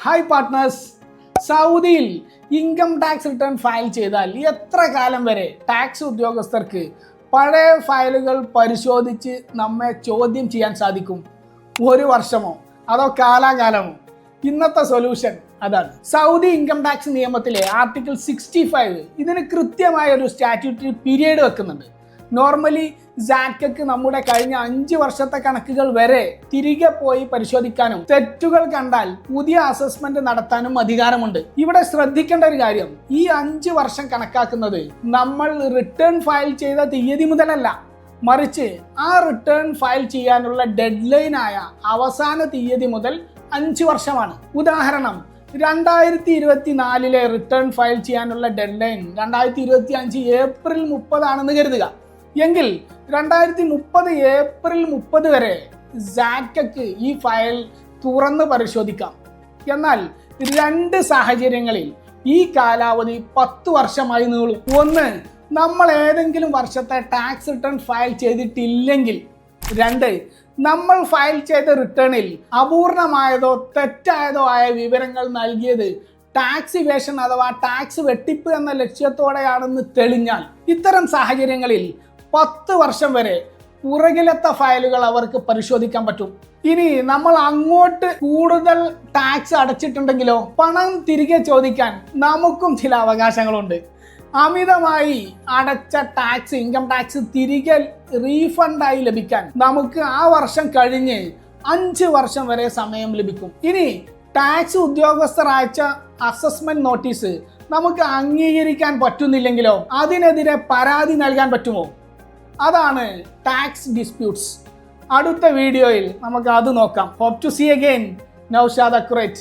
Hi partners, സൗദിയിൽ income tax return file ചെയ്താൽ എത്ര കാലം വരെ ടാക്സ് ഉദ്യോഗസ്ഥർക്ക് പഴയ ഫയലുകൾ പരിശോധിച്ച് നമ്മെ ചോദ്യം ചെയ്യാൻ സാധിക്കും? 1 വർഷമോ അതോ കാലാകാലമോ? ഇന്നത്തെ സൊല്യൂഷൻ അതാണ്. സൗദി ഇൻകം ടാക്സ് നിയമത്തിലെ ആർട്ടിക്കിൾ 65 ഇതിന് കൃത്യമായ ഒരു സ്റ്റാറ്റ്യൂട്ടറി പീരിയഡ് വെക്കുന്നുണ്ട്. നോർമലി സാറ്റ്ക്ക് നമ്മുടെ കഴിഞ്ഞ 5 വർഷത്തെ കണക്കുകൾ വരെ തിരികെ പോയി പരിശോധിക്കാനും തെറ്റുകൾ കണ്ടാൽ പുതിയ അസസ്മെന്റ് നടത്താനും അധികാരമുണ്ട്. ഇവിടെ ശ്രദ്ധിക്കേണ്ട ഒരു കാര്യം, ഈ 5 വർഷം കണക്കാക്കുന്നത് നമ്മൾ റിട്ടേൺ ഫയൽ ചെയ്ത തീയതി മുതലല്ല, മറിച്ച് ആ റിട്ടേൺ ഫയൽ ചെയ്യാനുള്ള ഡെഡ് ലൈൻ ആയ അവസാന തീയതി മുതൽ 5 വർഷമാണ്. ഉദാഹരണം, 2024 റിട്ടേൺ ഫയൽ ചെയ്യാനുള്ള ഡെഡ് ലൈൻ 2025 ഏപ്രിൽ 30 ആണെന്ന് കരുതുക. എങ്കിൽ 2030 ഏപ്രിൽ 30 വരെ സാറ്റ്ക്ക് ഈ ഫയൽ തുറന്ന് പരിശോധിക്കാം. എന്നാൽ 2 സാഹചര്യങ്ങളിൽ ഈ കാലാവധി 10 വർഷമായി നീളും. ഒന്ന്, നമ്മൾ ഏതെങ്കിലും വർഷത്തെ ടാക്സ് റിട്ടേൺ ഫയൽ ചെയ്തിട്ടില്ലെങ്കിൽ. 2, നമ്മൾ ഫയൽ ചെയ്ത റിട്ടേണിൽ അപൂർണമായതോ തെറ്റായതോ ആയ വിവരങ്ങൾ നൽകിയത് ടാക്സ് ഇവേഷൻ അഥവാ ടാക്സ് വെട്ടിപ്പ് എന്ന ലക്ഷ്യത്തോടെയാണെന്ന് തെളിഞ്ഞാൽ. ഇത്തരം സാഹചര്യങ്ങളിൽ 10 വർഷം വരെ പുറകിലത്തെ ഫയലുകൾ അവർക്ക് പരിശോധിക്കാൻ പറ്റും. ഇനി നമ്മൾ അങ്ങോട്ട് കൂടുതൽ ടാക്സ് അടച്ചിട്ടുണ്ടെങ്കിലോ? പണം തിരികെ ചോദിക്കാൻ നമുക്കും ചില അവകാശങ്ങളുണ്ട്. അമിതമായി അടച്ച ടാക്സ്, ഇൻകം ടാക്സ് തിരികെ റീഫണ്ടായി ലഭിക്കാൻ നമുക്ക് ആ വർഷം കഴിഞ്ഞ് 5 വർഷം വരെ സമയം ലഭിക്കും. ഇനി ടാക്സ് ഉദ്യോഗസ്ഥർ അയച്ച അസസ്മെന്റ് നോട്ടീസ് നമുക്ക് അംഗീകരിക്കാൻ പറ്റുന്നില്ലെങ്കിലോ? അതിനെതിരെ പരാതി നൽകാൻ പറ്റുമോ? അതാണ് ടാക്സ് ഡിസ്പ്യൂട്ട്സ്. അടുത്ത വീഡിയോയിൽ നമുക്ക് അത് നോക്കാം. Hope to see again. Naushad അക്രേറ്റ്.